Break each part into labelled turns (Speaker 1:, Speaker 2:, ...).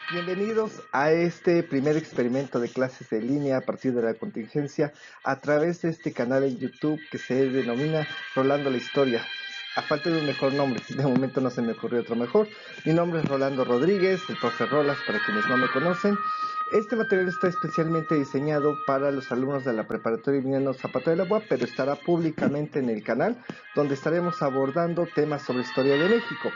Speaker 1: Bienvenidos a este primer experimento de clases en línea a partir de la contingencia a través de este canal en YouTube que se denomina Rolando la Historia. A falta de un mejor nombre, de momento no se me ocurrió otro mejor. Mi nombre es Rolando Rodríguez, el profe Rolas, para quienes no me conocen. Este material está especialmente diseñado para los alumnos de la Preparatoria Emiliano Zapata de la UAP, pero estará públicamente en el canal, donde estaremos abordando temas sobre historia de México.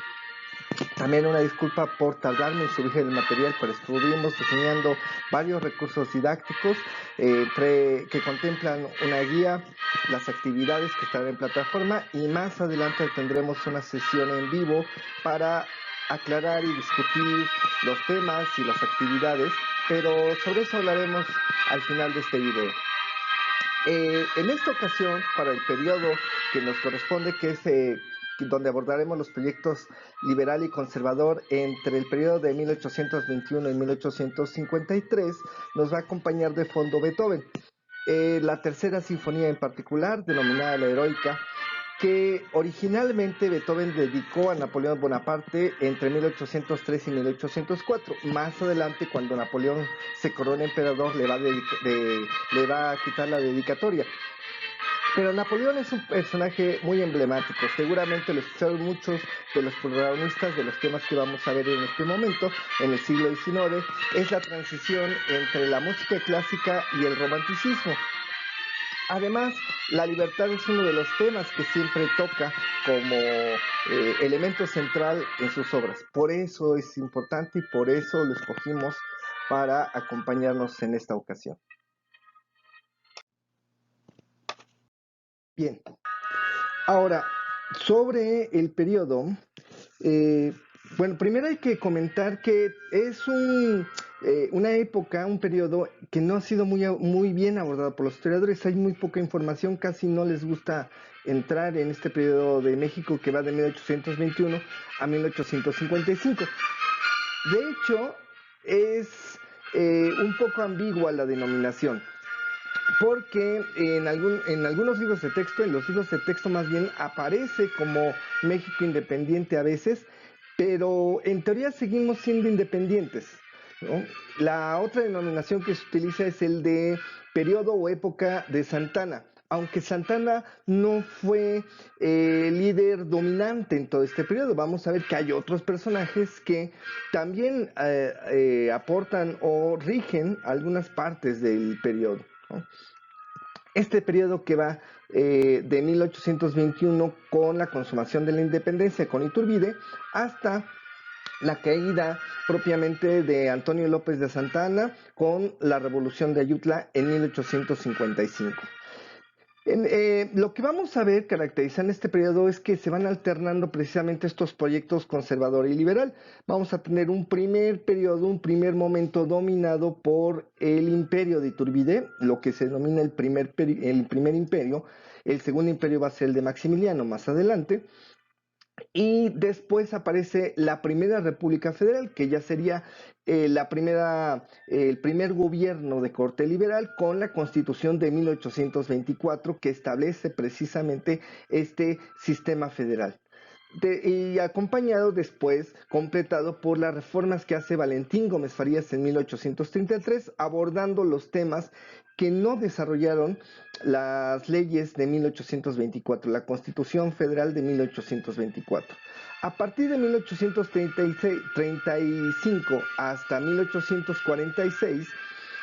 Speaker 1: También una disculpa por tardarme en subir el material, pero estuvimos diseñando varios recursos didácticos que contemplan una guía, las actividades que estarán en plataforma y más adelante tendremos una sesión en vivo para aclarar y discutir los temas y las actividades, pero sobre eso hablaremos al final de este video. En esta ocasión, para el periodo que nos corresponde, que es donde abordaremos los proyectos liberal y conservador entre el periodo de 1821 y 1853, nos va a acompañar de fondo Beethoven. La tercera sinfonía en particular, denominada la Heroica, que originalmente Beethoven dedicó a Napoleón Bonaparte entre 1803 y 1804. Más adelante, cuando Napoleón se corona emperador, le va a quitar la dedicatoria. Pero Napoleón es un personaje muy emblemático. Seguramente lo escucharon muchos de los protagonistas de los temas que vamos a ver en este momento, en el siglo XIX. Es la transición entre la música clásica y el romanticismo. Además, la libertad es uno de los temas que siempre toca como elemento central en sus obras. Por eso es importante y por eso lo escogimos para acompañarnos en esta ocasión. Bien, ahora, sobre el periodo, bueno, primero hay que comentar que es una época, un periodo que no ha sido muy bien abordado por los historiadores. Hay muy poca información, casi no les gusta entrar en este periodo de México que va de 1821 a 1855. De hecho, es un poco ambigua la denominación, porque en algunos libros de texto, en los libros de texto más bien aparece como México independiente a veces, pero en teoría seguimos siendo independientes, ¿no? La otra denominación que se utiliza es el de periodo o época de Santana, aunque Santana no fue líder dominante en todo este periodo. Vamos a ver que hay otros personajes que también aportan o rigen algunas partes del periodo, ¿no? Este periodo que va de 1821 con la consumación de la independencia con Iturbide hasta la caída propiamente de Antonio López de Santa Anna con la revolución de Ayutla en 1855. Lo que vamos a ver caracterizando este periodo es que se van alternando precisamente estos proyectos conservador y liberal. Vamos a tener un primer periodo, un primer momento dominado por el imperio de Iturbide, lo que se denomina el primer imperio. El segundo imperio va a ser el de Maximiliano más adelante. Y después aparece la primera República Federal, que ya sería el primer gobierno de corte liberal con la Constitución de 1824, que establece precisamente este sistema federal. Y acompañado después, completado por las reformas que hace Valentín Gómez Farías en 1833, abordando los temas que no desarrollaron las leyes de 1824, la Constitución Federal de 1824. A partir de 1835 hasta 1846,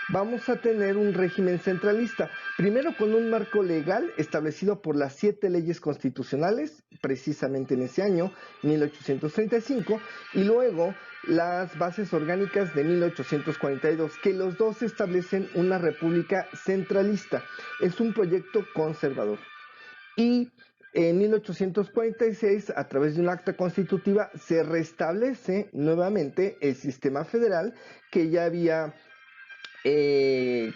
Speaker 1: vamos a tener un régimen centralista, primero con un marco legal establecido por las 7 leyes constitucionales, precisamente en ese año, 1835, y luego las bases orgánicas de 1842, que los dos establecen una república centralista. Es un proyecto conservador. Y en 1846, a través de un acta constitutiva, se restablece nuevamente el sistema federal que ya había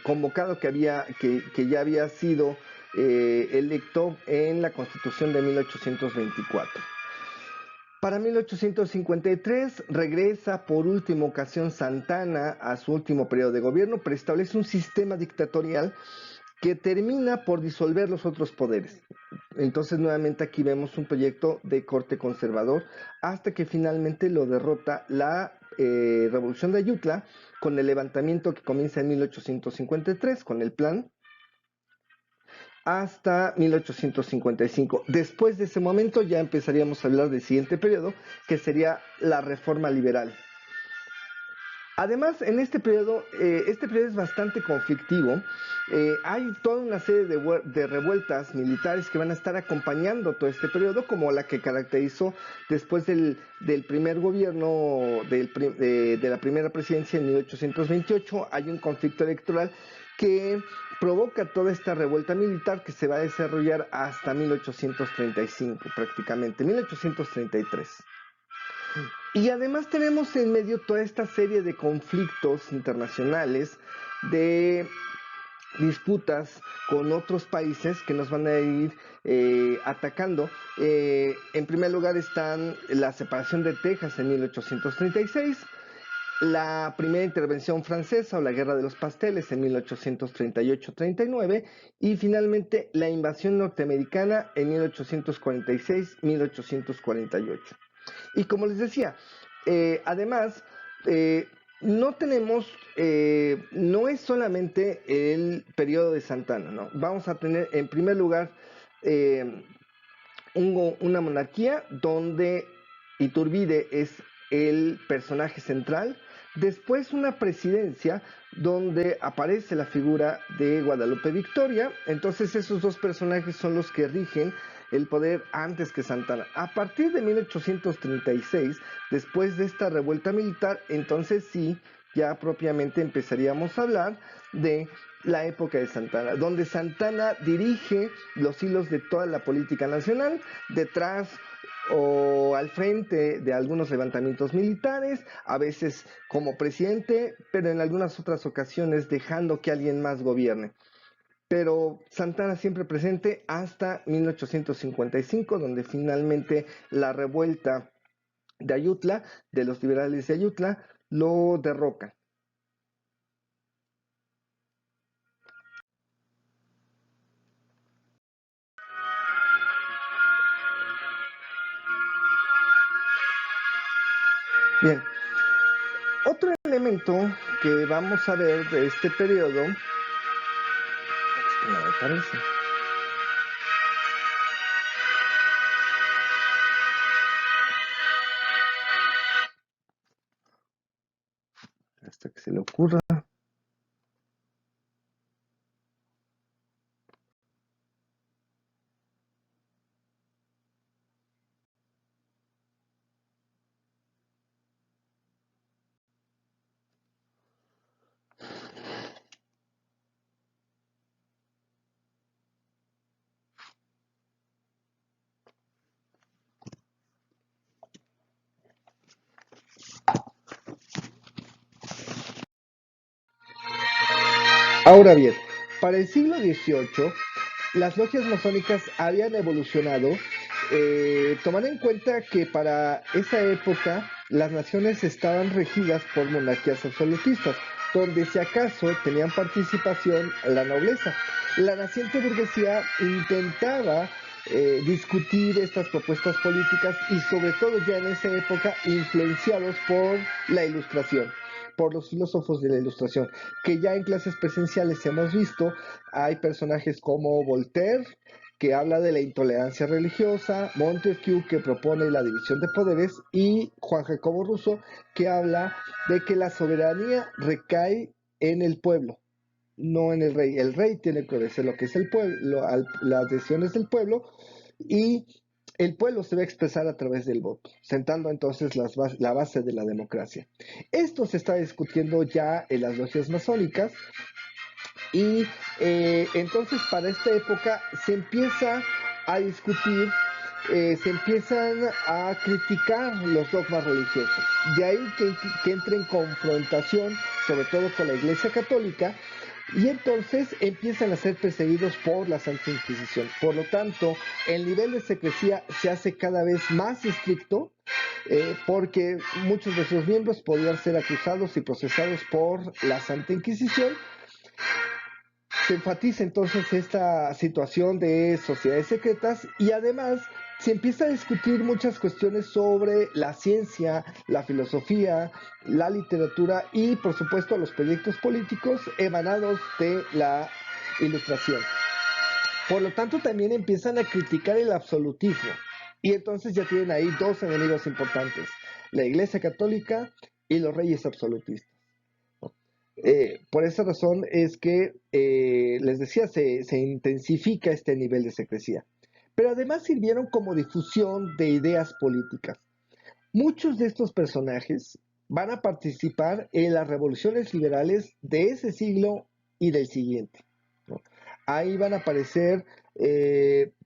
Speaker 1: convocado, que ya había sido electo en la Constitución de 1824. Para 1853 regresa por última ocasión Santana a su último periodo de gobierno, pero establece un sistema dictatorial que termina por disolver los otros poderes. Entonces nuevamente aquí vemos un proyecto de corte conservador hasta que finalmente lo derrota la Revolución de Ayutla, con el levantamiento que comienza en 1853, con el plan, hasta 1855. Después de ese momento ya empezaríamos a hablar del siguiente periodo, que sería la Reforma Liberal. Además, en este periodo es bastante conflictivo. Hay toda una serie de revueltas militares que van a estar acompañando todo este periodo, como la que caracterizó después del primer gobierno, de la primera presidencia en 1828. Hay un conflicto electoral que provoca toda esta revuelta militar que se va a desarrollar hasta 1835, prácticamente, 1833. Y además tenemos en medio toda esta serie de conflictos internacionales, de disputas con otros países que nos van a ir atacando. En primer lugar están la separación de Texas en 1836, la primera intervención francesa o la Guerra de los Pasteles en 1838-39 y finalmente la invasión norteamericana en 1846-1848. Y como les decía, además, no tenemos, no es solamente el periodo de Santana, ¿no? Vamos a tener en primer lugar eh, una monarquía donde Iturbide es el personaje central, después una presidencia donde aparece la figura de Guadalupe Victoria, entonces esos dos personajes son los que rigen el poder antes que Santana. A partir de 1836, después de esta revuelta militar, entonces sí, ya propiamente empezaríamos a hablar de la época de Santana, donde Santana dirige los hilos de toda la política nacional, detrás o al frente de algunos levantamientos militares, a veces como presidente, pero en algunas otras ocasiones dejando que alguien más gobierne. Pero Santana siempre presente hasta 1855, donde finalmente la revuelta de Ayutla, de los liberales de Ayutla, lo derroca. Bien, otro elemento que vamos a ver de este periodo, no me parece. Hasta que se le ocurra. Ahora bien, para el siglo XVIII, las logias masónicas habían evolucionado, tomando en cuenta que para esa época las naciones estaban regidas por monarquías absolutistas, donde si acaso tenían participación la nobleza. La naciente burguesía intentaba discutir estas propuestas políticas y sobre todo ya en esa época influenciados por la ilustración, por los filósofos de la ilustración, que ya en clases presenciales hemos visto. Hay personajes como Voltaire, que habla de la intolerancia religiosa, Montesquieu, que propone la división de poderes, y Juan Jacobo Rousseau, que habla de que la soberanía recae en el pueblo, no en el rey. El rey tiene que obedecer lo que es el pueblo, las decisiones del pueblo, y el pueblo se va a expresar a través del voto, sentando entonces la base de la democracia. Esto se está discutiendo ya en las logias masónicas y entonces para esta época se empieza a discutir, se empiezan a criticar los dogmas religiosos. De ahí que entre en confrontación, sobre todo con la Iglesia Católica, y entonces empiezan a ser perseguidos por la Santa Inquisición. Por lo tanto, el nivel de secrecía se hace cada vez más estricto, porque muchos de sus miembros podían ser acusados y procesados por la Santa Inquisición. Se enfatiza entonces esta situación de sociedades secretas y además se empieza a discutir muchas cuestiones sobre la ciencia, la filosofía, la literatura y, por supuesto, los proyectos políticos emanados de la Ilustración. Por lo tanto, también empiezan a criticar el absolutismo. Y entonces ya tienen ahí dos enemigos importantes, la Iglesia Católica y los reyes absolutistas. Por esa razón es que, les decía, se intensifica este nivel de secrecía. Pero además sirvieron como difusión de ideas políticas. Muchos de estos personajes van a participar en las revoluciones liberales de ese siglo y del siguiente, ¿no? Ahí van a aparecer,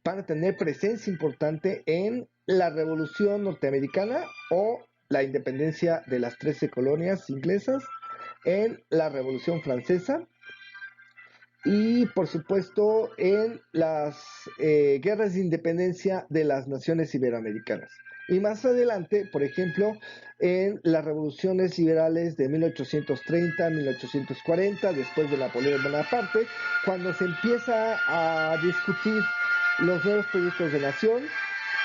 Speaker 1: van a tener presencia importante en la Revolución Norteamericana o la independencia de las 13 colonias inglesas, en la Revolución Francesa y, por supuesto, en las guerras de independencia de las naciones iberoamericanas. Y más adelante, por ejemplo, en las revoluciones liberales de 1830, 1840, después de Napoleón Bonaparte, cuando se empieza a discutir los nuevos proyectos de nación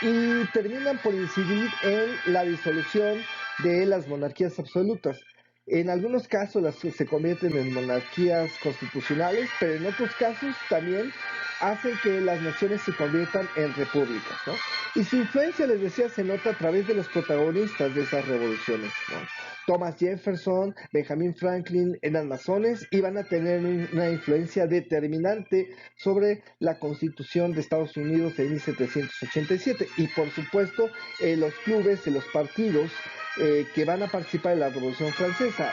Speaker 1: y terminan por incidir en la disolución de las monarquías absolutas. En algunos casos se convierten en monarquías constitucionales, pero en otros casos también hacen que las naciones se conviertan en repúblicas, ¿no? Y su influencia, les decía, se nota a través de los protagonistas de esas revoluciones, ¿no? Thomas Jefferson, Benjamin Franklin eran masones y van a tener una influencia determinante sobre la Constitución de Estados Unidos de 1787. Y por supuesto, los clubes y los partidos que van a participar en la Revolución Francesa,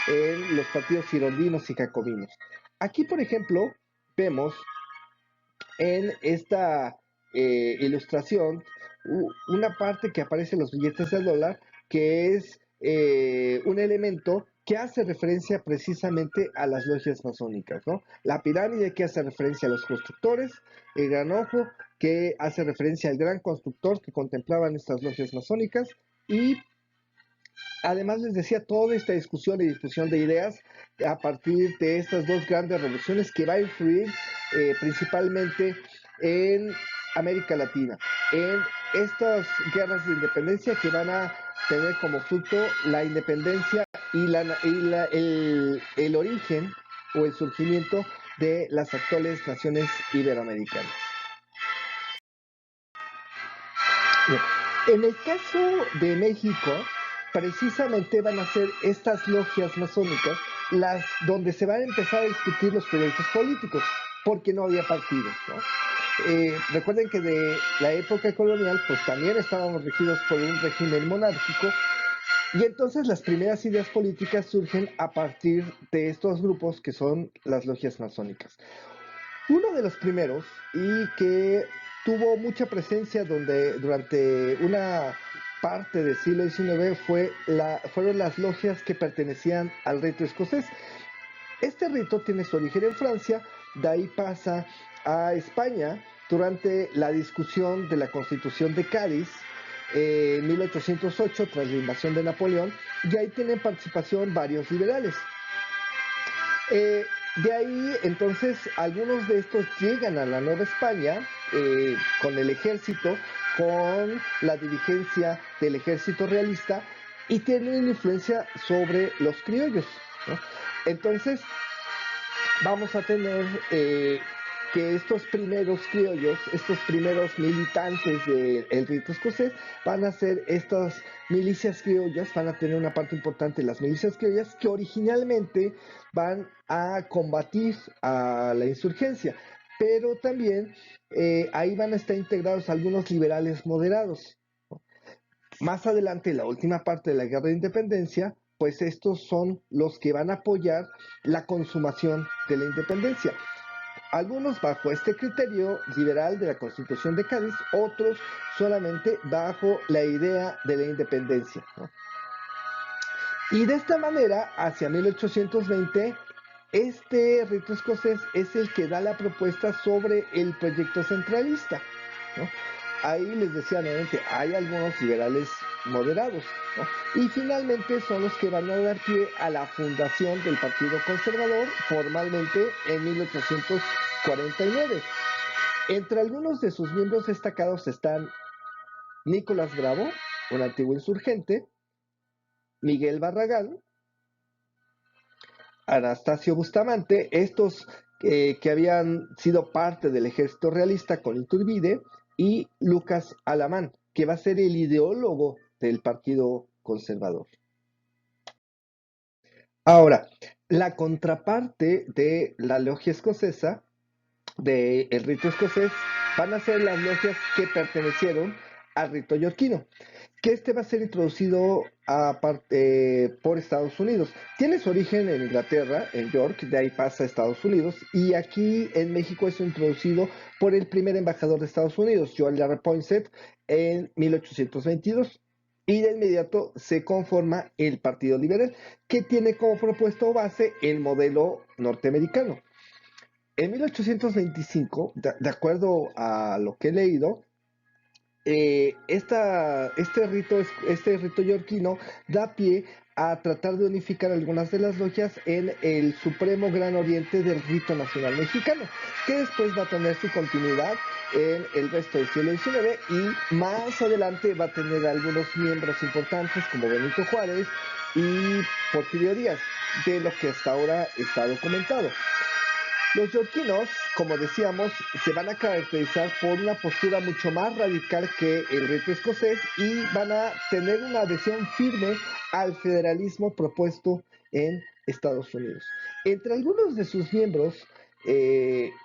Speaker 1: en los partidos girondinos y jacobinos. Aquí, por ejemplo, vemos en esta ilustración una parte que aparece en los billetes del dólar, que es un elemento que hace referencia precisamente a las logias masónicas, ¿no? La pirámide que hace referencia a los constructores, el gran ojo que hace referencia al gran constructor que contemplaban estas logias masónicas y además les decía toda esta discusión y difusión de ideas a partir de estas dos grandes revoluciones que va a influir principalmente en América Latina, en estas guerras de independencia que van a tener como fruto la independencia el origen o el surgimiento de las actuales naciones iberoamericanas. En el caso de México, precisamente van a ser estas logias masónicas las donde se van a empezar a discutir los proyectos políticos, porque no había partidos, ¿no? Recuerden que de la época colonial, pues también estábamos regidos por un régimen monárquico, y entonces las primeras ideas políticas surgen a partir de estos grupos que son las logias masónicas. Uno de los primeros y que tuvo mucha presencia durante una parte del siglo XIX fueron las logias que pertenecían al rito escocés. Este rito tiene su origen en Francia, de ahí pasa a España durante la discusión de la Constitución de Cádiz en 1808 tras la invasión de Napoleón, y ahí tienen participación varios liberales. De ahí, entonces, algunos de estos llegan a la Nueva España con el ejército, con la dirigencia del ejército realista y tienen una influencia sobre los criollos, ¿no? Entonces, vamos a tener que estos primeros criollos, estos primeros militantes del rito escocés, van a ser estas milicias criollas, van a tener una parte importante de las milicias criollas que originalmente van a combatir a la insurgencia, pero también ahí van a estar integrados algunos liberales moderados. Más adelante, la última parte de la Guerra de Independencia, pues estos son los que van a apoyar la consumación de la independencia. Algunos bajo este criterio liberal de la Constitución de Cádiz, otros solamente bajo la idea de la independencia, ¿no? Y de esta manera, hacia 1820, este rito escocés es el que da la propuesta sobre el proyecto centralista, ¿no? Ahí les decía nuevamente, hay algunos liberales moderados, ¿no? Y finalmente son los que van a dar pie a la fundación del Partido Conservador formalmente en 1849. Entre algunos de sus miembros destacados están Nicolás Bravo, un antiguo insurgente, Miguel Barragán, Anastasio Bustamante, estos que habían sido parte del ejército realista con Iturbide, y Lucas Alamán, que va a ser el ideólogo del Partido Conservador. Ahora, la contraparte de la logia escocesa, del rito escocés, van a ser las logias que pertenecieron al rito yorquino, que este va a ser introducido por Estados Unidos. Tiene su origen en Inglaterra, en York, de ahí pasa a Estados Unidos, y aquí en México es introducido por el primer embajador de Estados Unidos, Joel R. Poinsett, en 1822. Y de inmediato se conforma el Partido Liberal, que tiene como propuesta o base el modelo norteamericano. En 1825, de acuerdo a lo que he leído, este rito yorquino da pie a tratar de unificar algunas de las logias en el Supremo Gran Oriente del Rito Nacional Mexicano, que después va a tener su continuidad en el resto del siglo XIX y más adelante va a tener algunos miembros importantes como Benito Juárez y Porfirio Díaz, de lo que hasta ahora está documentado. Los yorquinos, como decíamos, se van a caracterizar por una postura mucho más radical que el rito escocés y van a tener una adhesión firme al federalismo propuesto en Estados Unidos. Entre algunos de sus miembros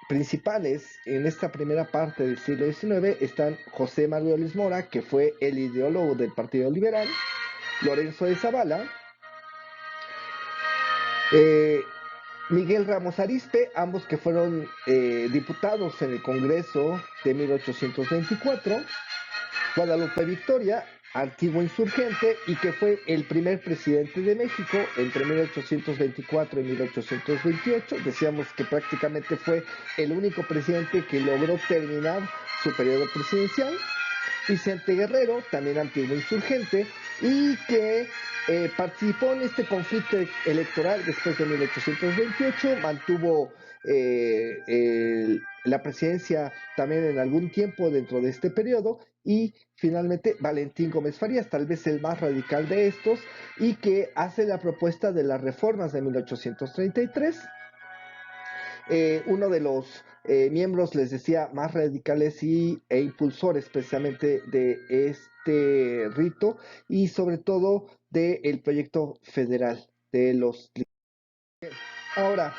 Speaker 1: principales en esta primera parte del siglo XIX están José Martínez Mora, que fue el ideólogo del Partido Liberal, Lorenzo de Zavala, eh, Miguel Ramos Arizpe, ambos que fueron diputados en el Congreso de 1824, Guadalupe Victoria, antiguo insurgente y que fue el primer presidente de México entre 1824 y 1828. Decíamos que prácticamente fue el único presidente que logró terminar su periodo presidencial. Vicente Guerrero, también antiguo insurgente, y que participó en este conflicto electoral después de 1828, mantuvo la presidencia también en algún tiempo dentro de este periodo, y finalmente Valentín Gómez Farías, tal vez el más radical de estos, y que hace la propuesta de las reformas de 1833. Uno de los miembros, les decía, más radicales e impulsores precisamente de este rito y sobre todo del proyecto federal de los... Ahora,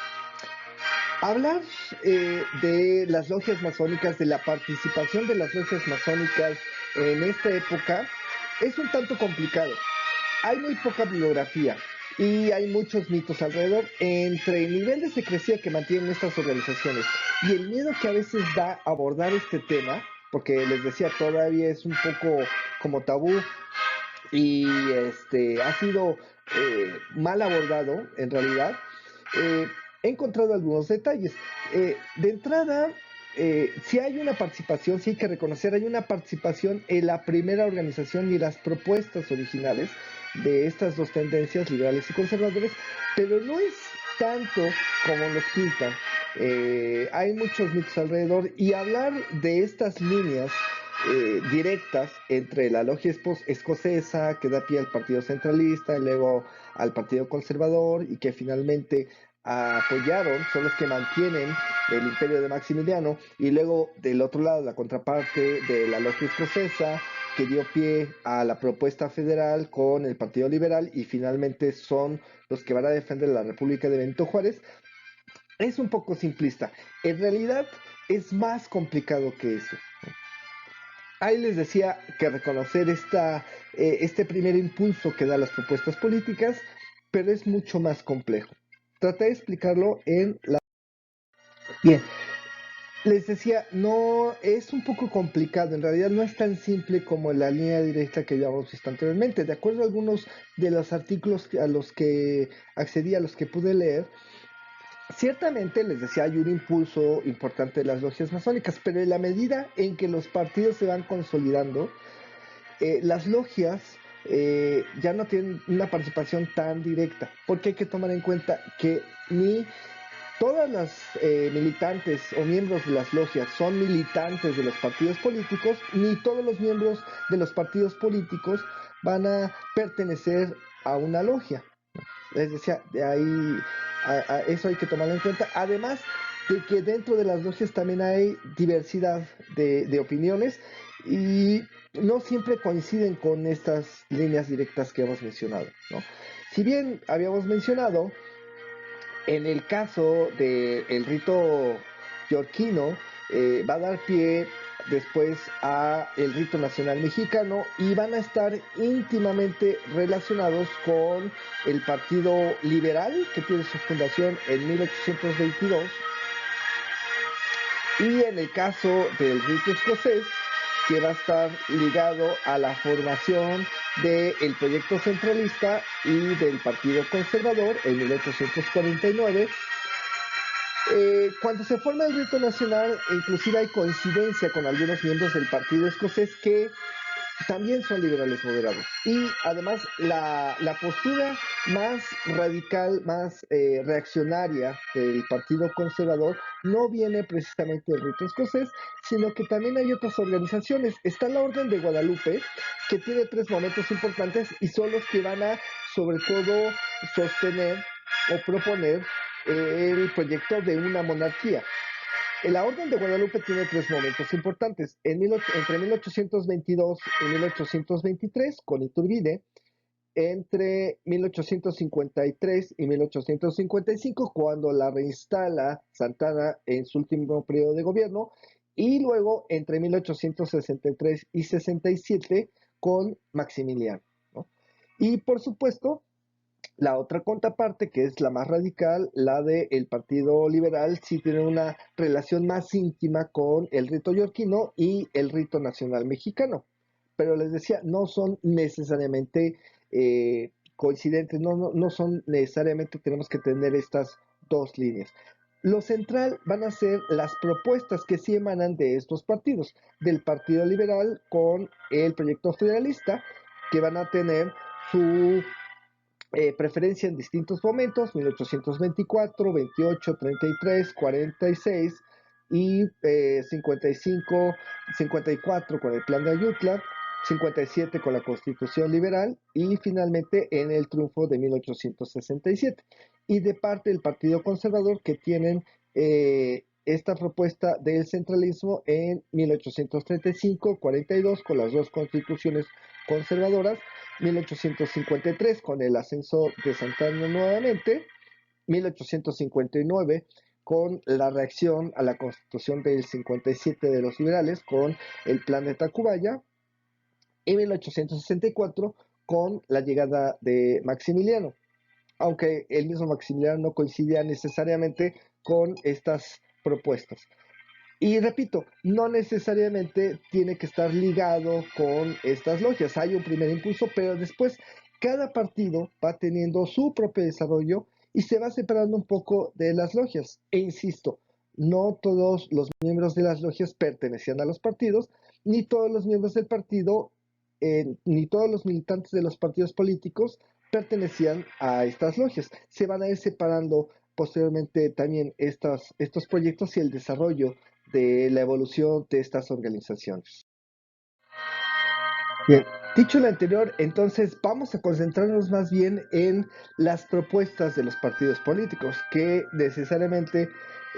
Speaker 1: hablar de las logias masónicas, de la participación de las logias masónicas en esta época, es un tanto complicado. Hay muy poca bibliografía y hay muchos mitos alrededor entre el nivel de secrecía que mantienen estas organizaciones y el miedo que a veces da abordar este tema, porque les decía, todavía es un poco como tabú y ha sido mal abordado en realidad. eh, He encontrado algunos detalles. De entrada, si hay una participación, sí hay que reconocer, hay una participación en la primera organización y las propuestas originales de estas dos tendencias, liberales y conservadores, pero no es tanto como nos pintan. Hay muchos mitos alrededor y hablar de estas líneas directas entre la logia escocesa que da pie al partido centralista y luego al partido conservador y que finalmente apoyaron, son los que mantienen el imperio de Maximiliano, y luego del otro lado la contraparte de la logia escocesa que dio pie a la propuesta federal con el Partido Liberal y finalmente son los que van a defender la República de Benito Juárez. Es un poco simplista. En realidad es más complicado que eso. Ahí les decía que reconocer este primer impulso que da las propuestas políticas, pero es mucho más complejo. Traté de explicarlo en la... Bien, les decía, no, es un poco complicado, en realidad no es tan simple como la línea directa que ya habíamos visto anteriormente. De acuerdo a algunos de los artículos a los que accedí, a los que pude leer, ciertamente, les decía, hay un impulso importante de las logias masónicas, pero en la medida en que los partidos se van consolidando, las logias ya no tienen una participación tan directa, porque hay que tomar en cuenta que ni todas las militantes o miembros de las logias son militantes de los partidos políticos, ni todos los miembros de los partidos políticos van a pertenecer a una logia. Les decía, de ahí eso hay que tomarlo en cuenta. Además de que dentro de las logias también hay diversidad de opiniones y no siempre coinciden con estas líneas directas que hemos mencionado, ¿no? Si bien habíamos mencionado, en el caso del rito yorquino, va a dar pie después a el rito nacional mexicano y van a estar íntimamente relacionados con el Partido Liberal, que tiene su fundación en 1822, y en el caso del rito escocés, que va a estar ligado a la formación del proyecto centralista y del Partido Conservador en 1849. Cuando se forma el rito nacional, inclusive hay coincidencia con algunos miembros del partido escocés que también son liberales moderados. Y además la postura más radical, más reaccionaria del Partido Conservador no viene precisamente del rito escocés, sino que también hay otras organizaciones. Está la Orden de Guadalupe, que tiene tres momentos importantes y son los que van a, sobre todo, sostener o proponer el proyecto de una monarquía. La Orden de Guadalupe tiene tres momentos importantes. Entre 1822 y 1823, con Iturbide, entre 1853 y 1855, cuando la reinstala Santana en su último periodo de gobierno, y luego entre 1863 y 67 con Maximiliano, ¿no? Y por supuesto, la otra contraparte, que es la más radical, la del Partido Liberal, sí tiene una relación más íntima con el rito yorquino y el rito nacional mexicano. Pero les decía, no son necesariamente coincidentes, no son necesariamente, tenemos que tener estas dos líneas. Lo central van a ser las propuestas que sí emanan de estos partidos, del Partido Liberal con el proyecto federalista, que van a tener su preferencia en distintos momentos, 1824, 28, 33, 46 y 55, 54 con el Plan de Ayutla, 57 con la Constitución Liberal y finalmente en el triunfo de 1867. Y de parte del Partido Conservador que tienen esta propuesta del centralismo en 1835, 42 con las dos constituciones conservadoras, 1853 con el ascenso de Santana nuevamente, 1859 con la reacción a la constitución del 57 de los liberales con el plan de Tacubaya y 1864 con la llegada de Maximiliano, aunque el mismo Maximiliano no coincidía necesariamente con estas propuestas. Y repito, no necesariamente tiene que estar ligado con estas logias. Hay un primer impulso, pero después cada partido va teniendo su propio desarrollo y se va separando un poco de las logias. E insisto, no todos los miembros de las logias pertenecían a los partidos, ni todos los miembros del partido, ni todos los militantes de los partidos políticos pertenecían a estas logias. Se van a ir separando posteriormente también estos proyectos y el desarrollo de la evolución de estas organizaciones. Bien, dicho lo anterior, entonces vamos a concentrarnos más bien en las propuestas de los partidos políticos, que necesariamente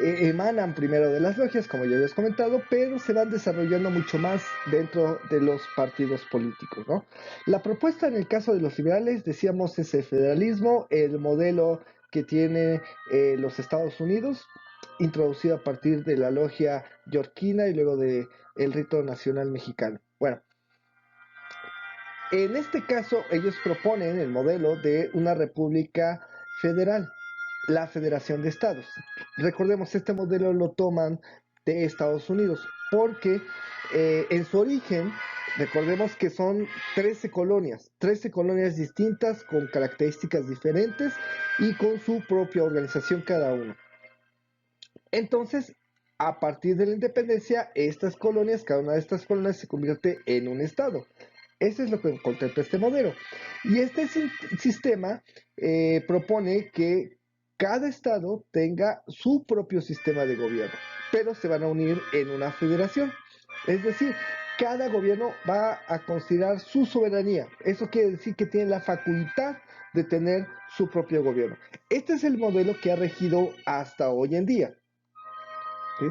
Speaker 1: emanan primero de las logias, como ya les comentado, pero se van desarrollando mucho más dentro de los partidos políticos, ¿no? La propuesta en el caso de los liberales, decíamos, es el federalismo, el modelo que tiene los Estados Unidos, introducido a partir de la logia yorquina y luego de el rito nacional mexicano. Bueno, en este caso, ellos proponen el modelo de una república federal, la Federación de Estados. Recordemos, este modelo lo toman de Estados Unidos, porque en su origen, recordemos que son 13 colonias distintas, con características diferentes y con su propia organización cada una. Entonces, a partir de la independencia, estas colonias, cada una de estas colonias se convierte en un estado. Eso es lo que contempla este modelo. Y este sistema propone que cada estado tenga su propio sistema de gobierno, pero se van a unir en una federación. Es decir, cada gobierno va a considerar su soberanía. Eso quiere decir que tiene la facultad de tener su propio gobierno. Este es el modelo que ha regido hasta hoy en día. ¿Sí?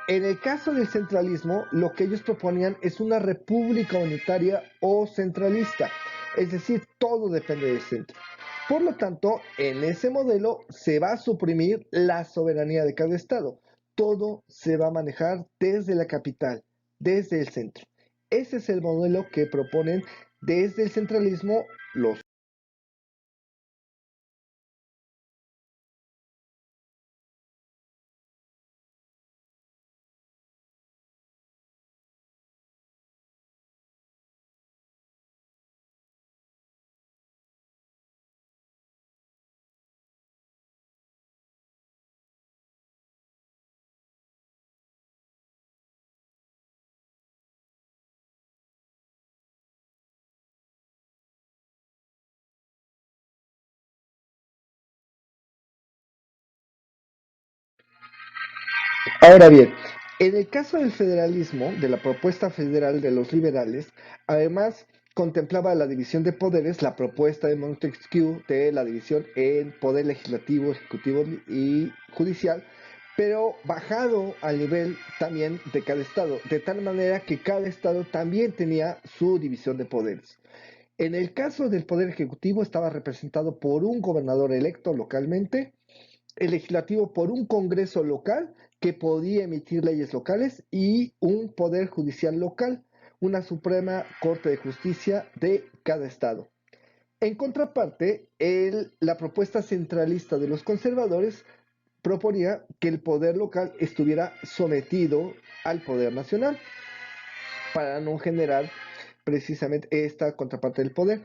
Speaker 1: En el caso del centralismo, lo que ellos proponían es una república unitaria o centralista, es decir, todo depende del centro. Por lo tanto, en ese modelo se va a suprimir la soberanía de cada estado. Todo se va a manejar desde la capital, desde el centro. Ese es el modelo que proponen desde el centralismo los. Ahora bien, en el caso del federalismo, de la propuesta federal de los liberales, además contemplaba la división de poderes, la propuesta de Montesquieu de la división en poder legislativo, ejecutivo y judicial, pero bajado al nivel también de cada estado, de tal manera que cada estado también tenía su división de poderes. En el caso del poder ejecutivo estaba representado por un gobernador electo localmente, el legislativo por un congreso local que podía emitir leyes locales y un poder judicial local, una Suprema Corte de Justicia de cada estado. En contraparte, la propuesta centralista de los conservadores proponía que el poder local estuviera sometido al poder nacional para no generar precisamente esta contraparte del poder.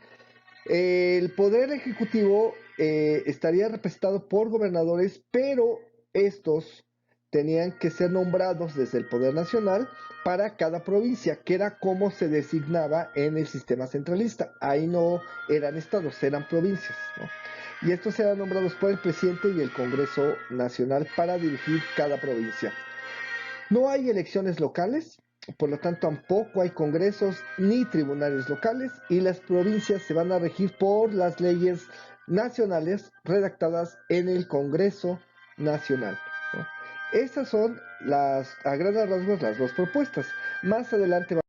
Speaker 1: El poder ejecutivo estaría representado por gobernadores, pero estos tenían que ser nombrados desde el poder nacional para cada provincia, que era como se designaba en el sistema centralista. Ahí no eran estados, eran provincias, ¿no? Y estos eran nombrados por el presidente y el Congreso Nacional para dirigir cada provincia. No hay elecciones locales, por lo tanto tampoco hay congresos ni tribunales locales y las provincias se van a regir por las leyes nacionales redactadas en el Congreso Nacional, ¿no? Estas son a grandes rasgos las dos propuestas. Más adelante va.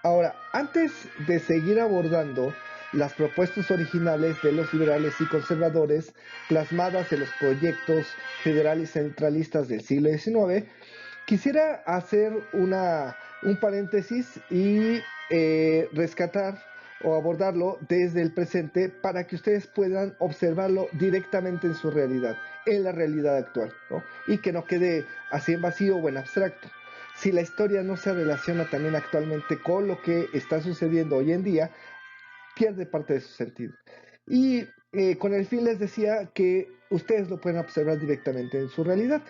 Speaker 1: Ahora, antes de seguir abordando las propuestas originales de los liberales y conservadores plasmadas en los proyectos federales centralistas del siglo XIX, quisiera hacer un paréntesis y rescatar o abordarlo desde el presente para que ustedes puedan observarlo directamente en su realidad, en la realidad actual, ¿no? Y que no quede así en vacío o en abstracto. Si la historia no se relaciona también actualmente con lo que está sucediendo hoy en día, pierde parte de su sentido. Y con el fin les decía que ustedes lo pueden observar directamente en su realidad,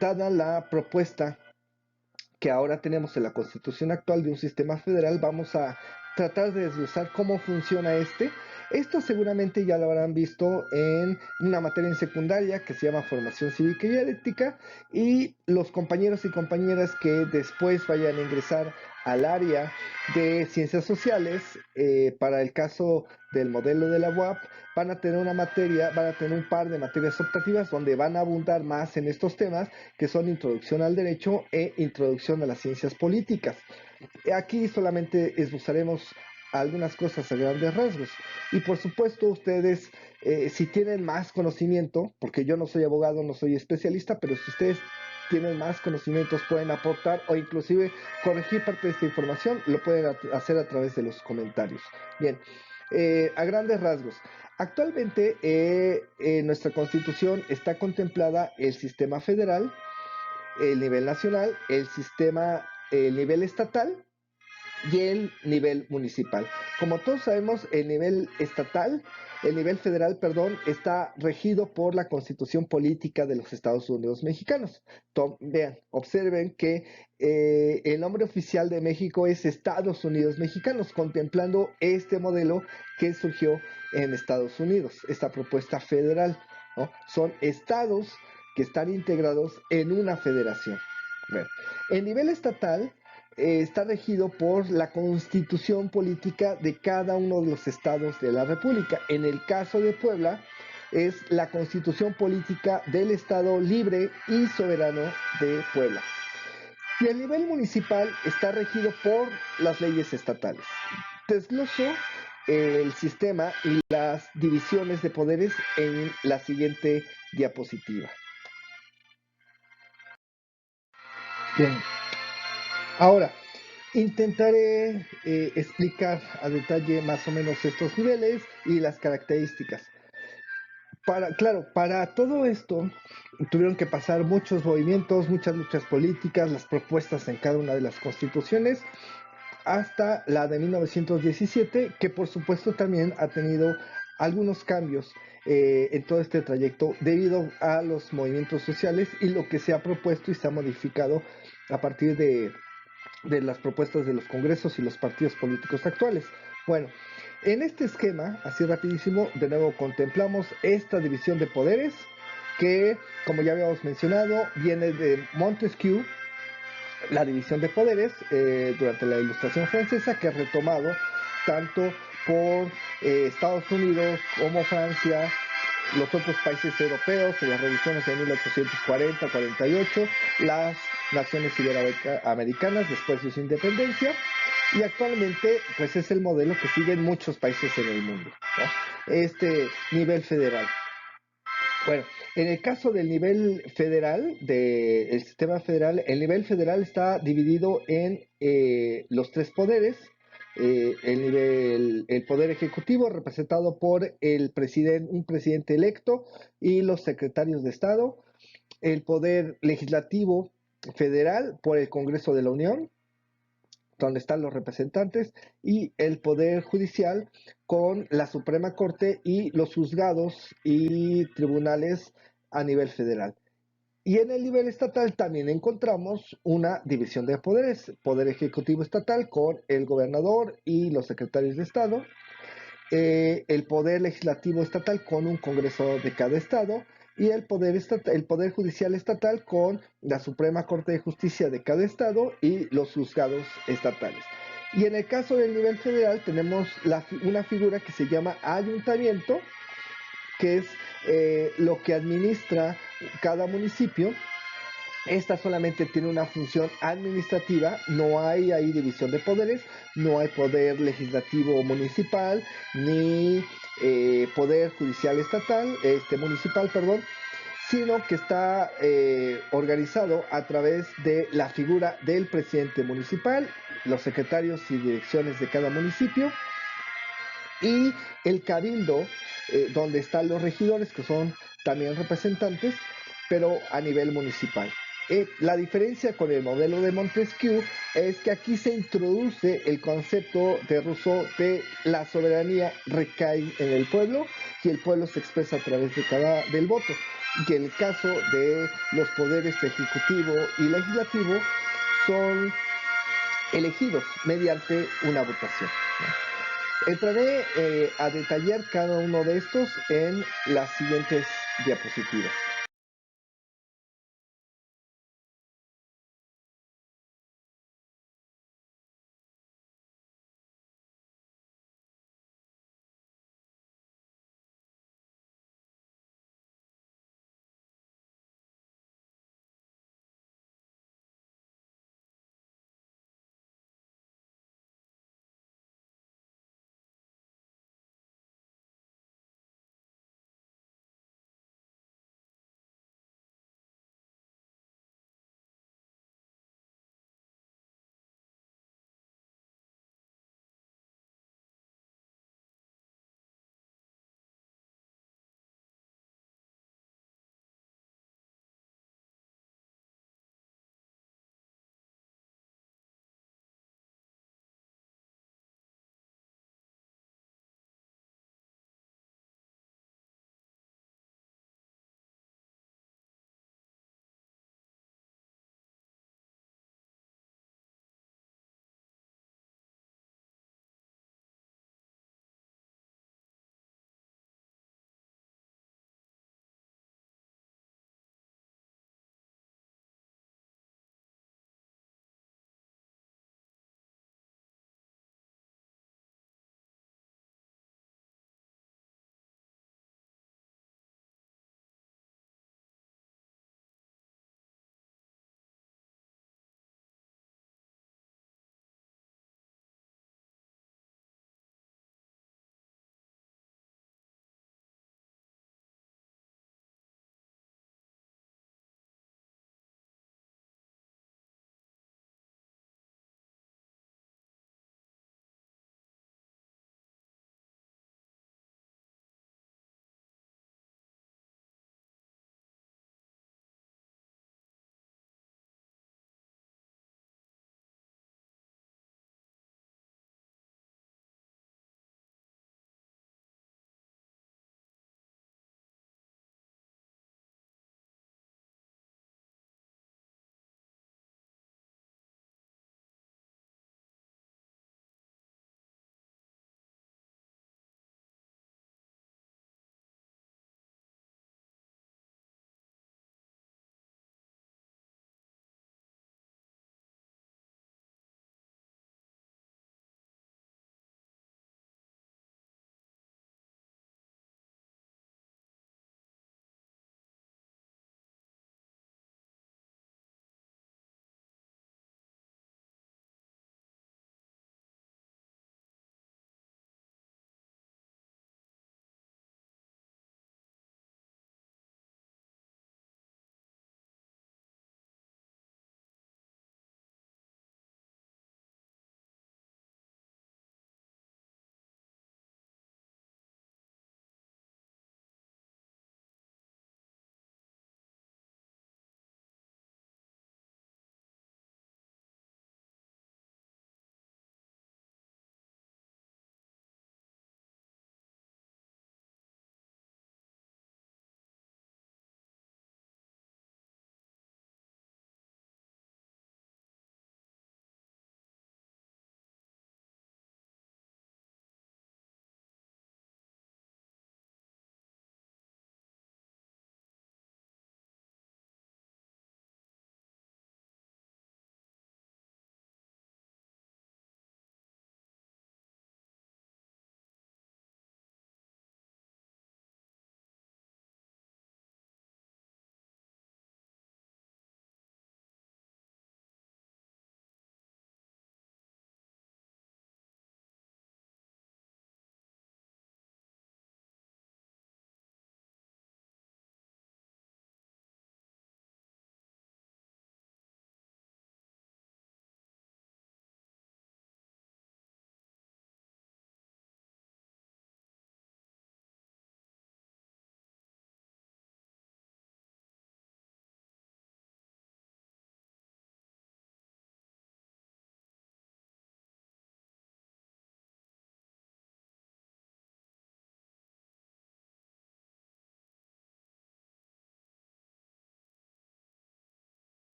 Speaker 1: dada la propuesta que ahora tenemos en la constitución actual de un sistema federal, vamos a tratar de desglosar cómo funciona este. Esto seguramente ya lo habrán visto en una materia en secundaria que se llama formación cívica y ética, y los compañeros y compañeras que después vayan a ingresar al área de ciencias sociales, para el caso del modelo de la UAP, van a tener una materia, van a tener un par de materias optativas donde van a abundar más en estos temas que son introducción al derecho e introducción a las ciencias políticas. Aquí solamente esbozaremos algunas cosas a grandes rasgos. Y por supuesto ustedes, si tienen más conocimiento, porque yo no soy abogado, no soy especialista, pero si ustedes tienen más conocimientos, pueden aportar o inclusive corregir parte de esta información, lo pueden hacer a través de los comentarios. Bien, a grandes rasgos. Actualmente en nuestra constitución está contemplada el sistema federal, el nivel nacional, el nivel estatal y el nivel municipal. Como todos sabemos, el nivel federal, perdón, está regido por la Constitución Política de los Estados Unidos Mexicanos. Vean, observen que el nombre oficial de México es Estados Unidos Mexicanos, contemplando este modelo que surgió en Estados Unidos, esta propuesta federal, ¿no? Son estados que están integrados en una federación. Bueno, el nivel estatal está regido por la constitución política de cada uno de los estados de la República. En el caso de Puebla, es la constitución política del Estado libre y soberano de Puebla. Y el nivel municipal está regido por las leyes estatales. Desgloso el sistema y las divisiones de poderes en la siguiente diapositiva. Bien, ahora intentaré explicar a detalle más o menos estos niveles y las características. Para todo esto tuvieron que pasar muchos movimientos, muchas luchas políticas, las propuestas en cada una de las constituciones, hasta la de 1917, que por supuesto también ha tenido algunos cambios en todo este trayecto debido a los movimientos sociales y lo que se ha propuesto y se ha modificado a partir de las propuestas de los congresos y los partidos políticos actuales. Bueno, en este esquema, así rapidísimo, de nuevo contemplamos esta división de poderes que, como ya habíamos mencionado, viene de Montesquieu, la división de poderes durante la Ilustración Francesa, que ha retomado tanto por Estados Unidos como Francia, los otros países europeos, en las revoluciones de 1840-48, las naciones iberoamericanas después de su independencia, y actualmente pues es el modelo que siguen muchos países en el mundo, ¿no? Este nivel federal. Bueno, en el caso del nivel federal, del sistema federal, el nivel federal está dividido en los tres poderes. El poder ejecutivo representado por un presidente electo y los secretarios de Estado. El poder legislativo federal por el Congreso de la Unión, donde están los representantes, y el Poder Judicial con la Suprema Corte y los juzgados y tribunales a nivel federal. Y en el nivel estatal también encontramos una división de poderes, Poder Ejecutivo Estatal con el gobernador y los secretarios de Estado, el Poder Legislativo Estatal con un Congreso de cada Estado, y el poder Judicial Estatal con la Suprema Corte de Justicia de cada Estado y los juzgados estatales. Y en el caso del nivel federal tenemos una figura que se llama ayuntamiento, que es lo que administra cada municipio. Esta solamente tiene una función administrativa, no hay ahí división de poderes, no hay poder legislativo municipal, ni poder judicial estatal, municipal, perdón, sino que está organizado a través de la figura del presidente municipal, los secretarios y direcciones de cada municipio, y el cabildo, donde están los regidores, que son también representantes, pero a nivel municipal. La diferencia con el modelo de Montesquieu es que aquí se introduce el concepto de Rousseau de la soberanía recae en el pueblo y el pueblo se expresa a través del voto. Y en el caso de los poderes ejecutivo y legislativo son elegidos mediante una votación, ¿no? Entraré a detallar cada uno de estos en las siguientes diapositivas.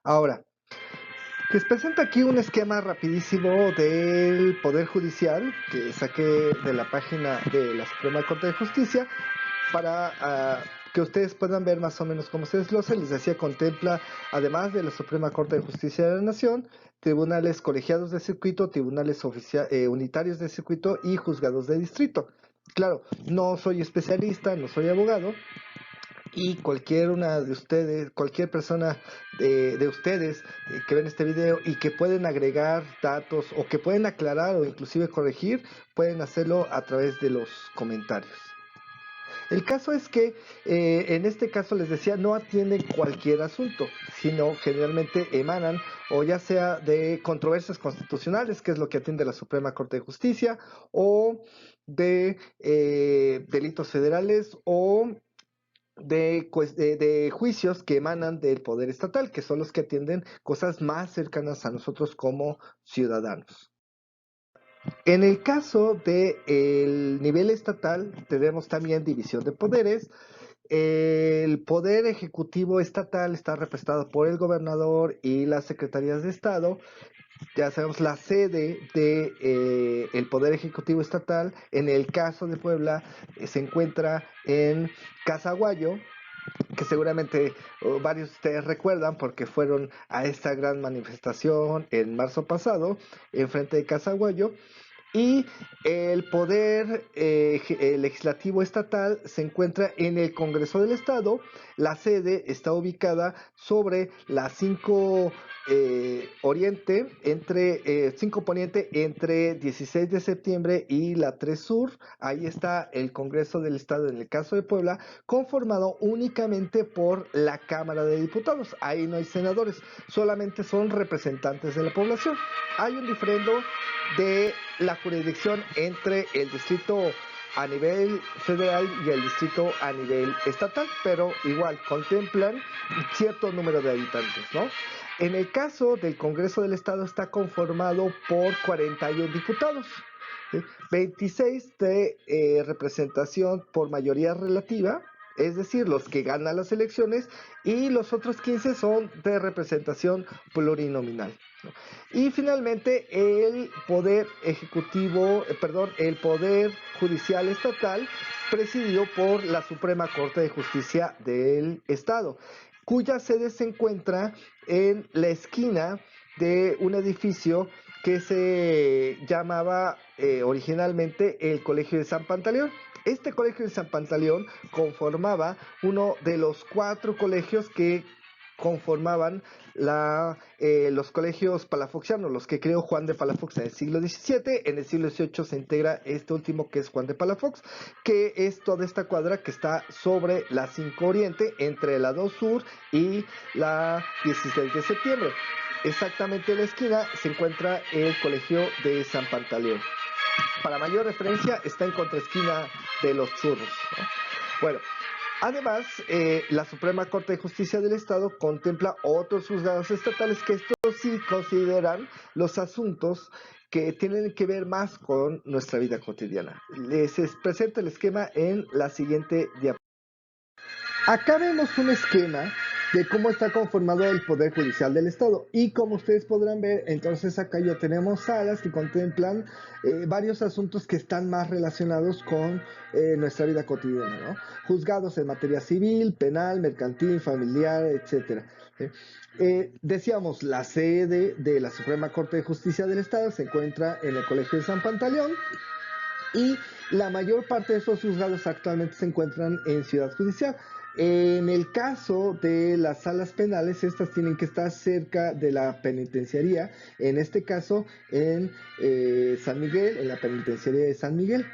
Speaker 1: Ahora, les presento aquí un esquema rapidísimo del Poder Judicial que saqué de la página de la Suprema Corte de Justicia para que ustedes puedan ver más o menos cómo se desglosa. Les decía, contempla, además de la Suprema Corte de Justicia de la Nación, tribunales colegiados de circuito, tribunales unitarios de circuito y juzgados de distrito. Claro, no soy especialista, no soy abogado, y cualquier una de ustedes, cualquier persona de ustedes que ven este video y que pueden agregar datos o que pueden aclarar o inclusive corregir, pueden hacerlo a través de los comentarios. El caso es que en este caso les decía, no atienden cualquier asunto, sino generalmente emanan o ya sea de controversias constitucionales, que es lo que atiende la Suprema Corte de Justicia, o de delitos federales o de juicios que emanan del poder estatal, que son los que atienden cosas más cercanas a nosotros como ciudadanos. En el caso del nivel estatal, tenemos también división de poderes. El poder ejecutivo estatal está representado por el gobernador y las secretarías de Estado. Ya sabemos, la sede de el Poder Ejecutivo Estatal, en el caso de Puebla, se encuentra en Casaguayo, que seguramente varios de ustedes recuerdan porque fueron a esta gran manifestación en marzo pasado, en frente de Casaguayo. Y el poder legislativo estatal se encuentra en el Congreso del Estado. La sede está ubicada sobre la 5 Oriente, entre 5 Poniente, entre 16 de septiembre y la 3 Sur. Ahí está el Congreso del Estado en el caso de Puebla, conformado únicamente por la Cámara de Diputados. Ahí no hay senadores, solamente son representantes de la población. Hay un diferendo de la jurisdicción entre el distrito a nivel federal y el distrito a nivel estatal, pero igual contemplan cierto número de habitantes, ¿no? En el caso del Congreso del Estado está conformado por 41 diputados, ¿sí? 26 de representación por mayoría relativa, es decir, los que ganan las elecciones, y los otros 15 son de representación plurinominal, ¿no? Y finalmente el poder ejecutivo, el poder judicial estatal, presidido por la Suprema Corte de Justicia del Estado, cuya sede se encuentra en la esquina de un edificio que se llamaba originalmente el Colegio de San Pantaleón. Este Colegio de San Pantaleón conformaba uno de los 4 colegios que conformaban los colegios palafoxianos, los que creó Juan de Palafox en el siglo XVII. En el siglo XVIII se integra este último, que es Juan de Palafox, que es toda esta cuadra que está sobre la 5 Oriente, entre la 2 Sur y la 16 de septiembre. Exactamente en la esquina se encuentra el Colegio de San Pantaleón. Para mayor referencia, está en contraesquina de los Churros, ¿no? Bueno, además, la Suprema Corte de Justicia del Estado contempla otros juzgados estatales que estos sí consideran los asuntos que tienen que ver más con nuestra vida cotidiana. Les presento el esquema en la siguiente diapositiva. Acá vemos un esquema de cómo está conformado el Poder Judicial del Estado. Y como ustedes podrán ver, entonces acá ya tenemos salas que contemplan varios asuntos que están más relacionados con nuestra vida cotidiana, ¿no? Juzgados en materia civil, penal, mercantil, familiar, etcétera. Decíamos, la sede de la Suprema Corte de Justicia del Estado se encuentra en el Colegio de San Pantaleón, y la mayor parte de esos juzgados actualmente se encuentran en Ciudad Judicial. En el caso de las salas penales, estas tienen que estar cerca de la penitenciaría, en este caso en San Miguel, en la penitenciaría de San Miguel.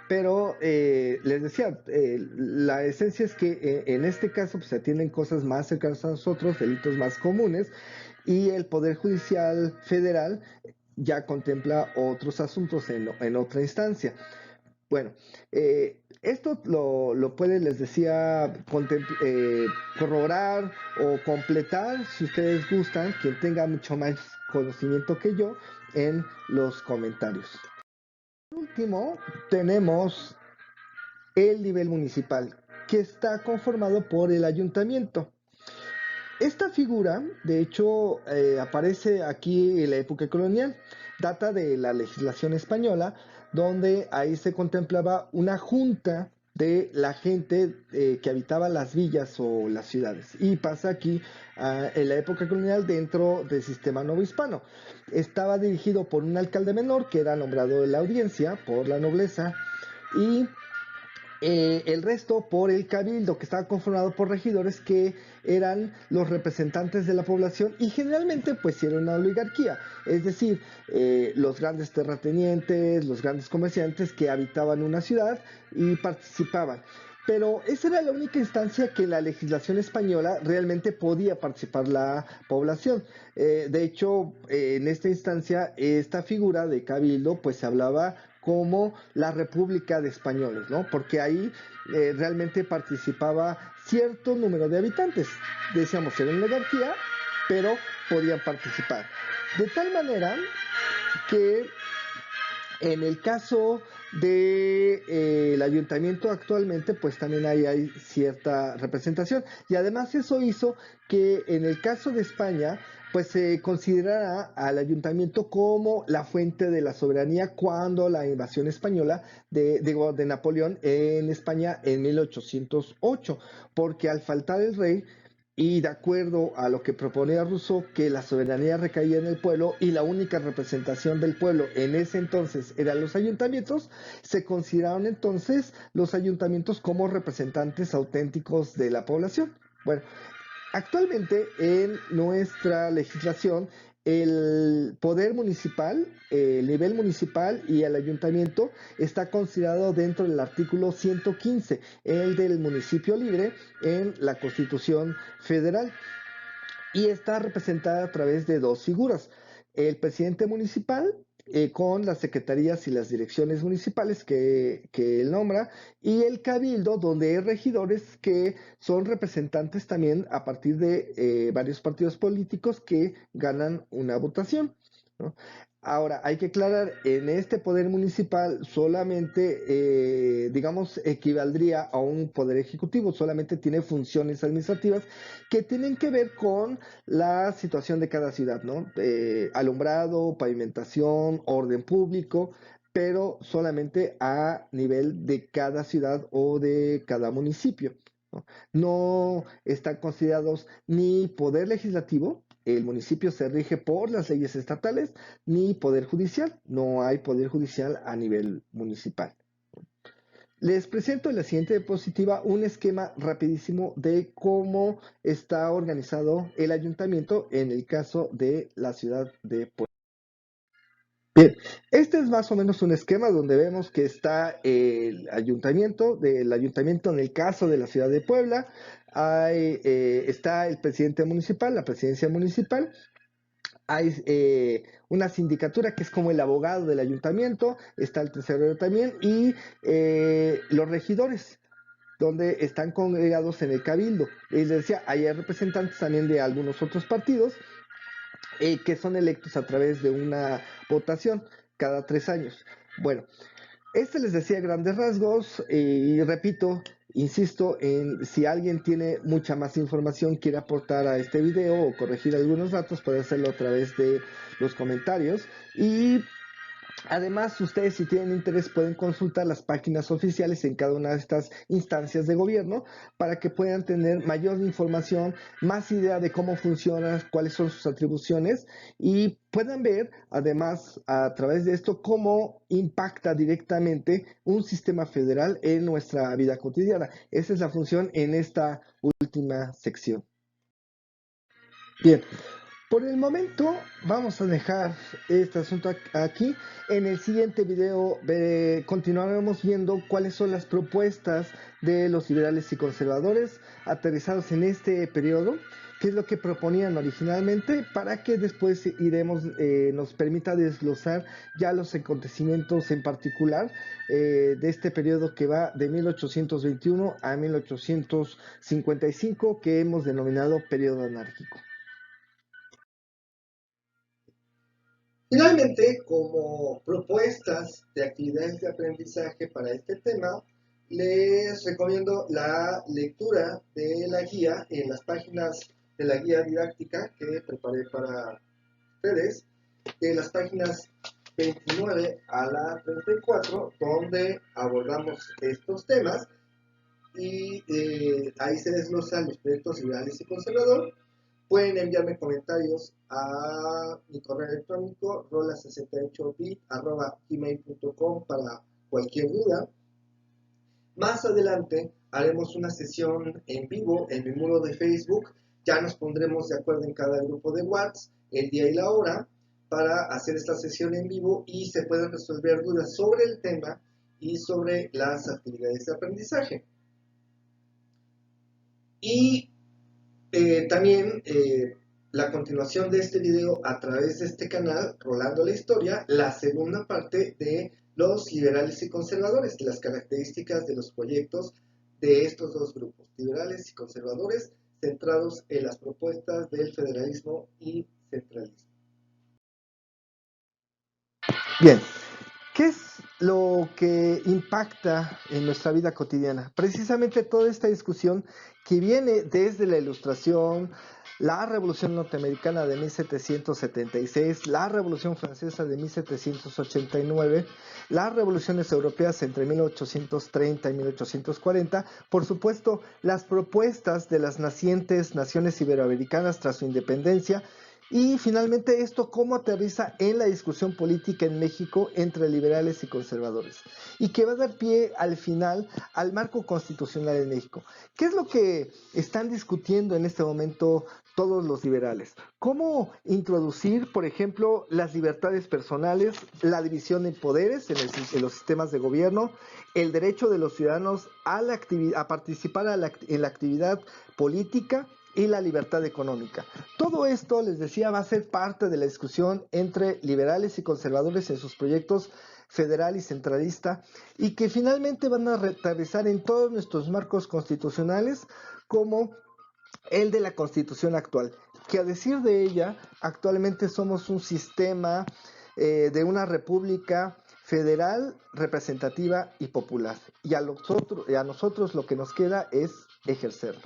Speaker 1: Pero les decía, la esencia es que en este caso pues, se atienden cosas más cercanas a nosotros, delitos más comunes, y el Poder Judicial Federal ya contempla otros asuntos en otra instancia. Bueno, esto lo puede, les decía, corroborar o completar, si ustedes gustan, quien tenga mucho más conocimiento que yo, en los comentarios. Por último, tenemos el nivel municipal, que está conformado por el ayuntamiento. Esta figura, de hecho, aparece aquí en la época colonial, data de la legislación española, donde ahí se contemplaba una junta de la gente que habitaba las villas o las ciudades. Y pasa aquí en la época colonial dentro del sistema novohispano. Estaba dirigido por un alcalde menor que era nombrado de la audiencia por la nobleza y el resto por el cabildo, que estaba conformado por regidores que eran los representantes de la población y generalmente pues era una oligarquía, es decir, los grandes terratenientes, los grandes comerciantes que habitaban una ciudad y participaban. Pero esa era la única instancia que en la legislación española realmente podía participar la población. De hecho, en esta instancia, esta figura de cabildo, pues se hablaba como la República de Españoles, ¿no? Porque ahí realmente participaba cierto número de habitantes. Decíamos, era una oligarquía, pero podían participar. De tal manera que en el caso del ayuntamiento actualmente, pues también hay cierta representación. Y además eso hizo que en el caso de España, pues se considerara al ayuntamiento como la fuente de la soberanía cuando la invasión española de Napoleón en España en 1808, porque al faltar el rey, y de acuerdo a lo que proponía Rousseau, que la soberanía recaía en el pueblo y la única representación del pueblo en ese entonces eran los ayuntamientos, se consideraron entonces los ayuntamientos como representantes auténticos de la población. Bueno, actualmente en nuestra legislación, el poder municipal, el nivel municipal y el ayuntamiento está considerado dentro del artículo 115, el del municipio libre en la Constitución Federal, y está representada a través de dos figuras: el presidente municipal, con las secretarías y las direcciones municipales que él nombra, y el cabildo, donde hay regidores que son representantes también a partir de varios partidos políticos que ganan una votación, ¿no? Ahora, hay que aclarar, en este poder municipal solamente, digamos, equivaldría a un poder ejecutivo, solamente tiene funciones administrativas que tienen que ver con la situación de cada ciudad, ¿no? Alumbrado, pavimentación, orden público, pero solamente a nivel de cada ciudad o de cada municipio, ¿no? No están considerados ni poder legislativo, el municipio se rige por las leyes estatales, ni poder judicial, no hay poder judicial a nivel municipal. Les presento en la siguiente diapositiva un esquema rapidísimo de cómo está organizado el ayuntamiento en el caso de la ciudad de Puebla. Bien, este es más o menos un esquema donde vemos que está el ayuntamiento, en el caso de la ciudad de Puebla, está el presidente municipal, la presidencia municipal, hay una sindicatura que es como el abogado del ayuntamiento, está el tesorero también, y los regidores, donde están congregados en el cabildo. Y les decía, hay representantes también de algunos otros partidos que son electos a través de una votación cada 3 años. Bueno, este les decía grandes rasgos y repito, insisto en si alguien tiene mucha más información, quiere aportar a este video o corregir algunos datos, puede hacerlo a través de los comentarios. Y además, ustedes si tienen interés pueden consultar las páginas oficiales en cada una de estas instancias de gobierno para que puedan tener mayor información, más idea de cómo funciona, cuáles son sus atribuciones y puedan ver además a través de esto cómo impacta directamente un sistema federal en nuestra vida cotidiana. Esa es la función en esta última sección. Bien, por el momento vamos a dejar este asunto aquí. En el siguiente video continuaremos viendo cuáles son las propuestas de los liberales y conservadores aterrizados en este periodo, qué es lo que proponían originalmente, para que después nos permita desglosar ya los acontecimientos en particular de este periodo que va de 1821 a 1855, que hemos denominado periodo anárquico. Finalmente, como propuestas de actividades de aprendizaje para este tema, les recomiendo la lectura de la guía en las páginas de la guía didáctica que preparé para ustedes, de las páginas 29 a la 34, donde abordamos estos temas y ahí se desglosan los proyectos liberales y conservador. Pueden enviarme comentarios a mi correo electrónico rola68bit@gmail.com para cualquier duda. Más adelante haremos una sesión en vivo en mi muro de Facebook. Ya nos pondremos de acuerdo en cada grupo de WhatsApp el día y la hora para hacer esta sesión en vivo y se pueden resolver dudas sobre el tema y sobre las actividades de aprendizaje. Y también la continuación de este video a través de este canal, Rolando la Historia, la segunda parte de los liberales y conservadores, de las características de los proyectos de estos dos grupos, liberales y conservadores, centrados en las propuestas del federalismo y centralismo. Bien, ¿qué es lo que impacta en nuestra vida cotidiana? Precisamente toda esta discusión que viene desde la Ilustración, la Revolución Norteamericana de 1776, la Revolución Francesa de 1789, las revoluciones europeas entre 1830 y 1840, por supuesto, las propuestas de las nacientes naciones iberoamericanas tras su independencia, y finalmente esto cómo aterriza en la discusión política en México entre liberales y conservadores y que va a dar pie al final al marco constitucional en México. ¿Qué es lo que están discutiendo en este momento todos los liberales? ¿Cómo introducir, por ejemplo, las libertades personales, la división de poderes en los sistemas de gobierno, el derecho de los ciudadanos a participar en la actividad política y la libertad económica? Todo esto, les decía, va a ser parte de la discusión entre liberales y conservadores en sus proyectos federal y centralista, y que finalmente van a aterrizar en todos nuestros marcos constitucionales, como el de la Constitución actual, que a decir de ella, actualmente somos un sistema de una república federal, representativa y popular, y a nosotros lo que nos queda es ejercerlo.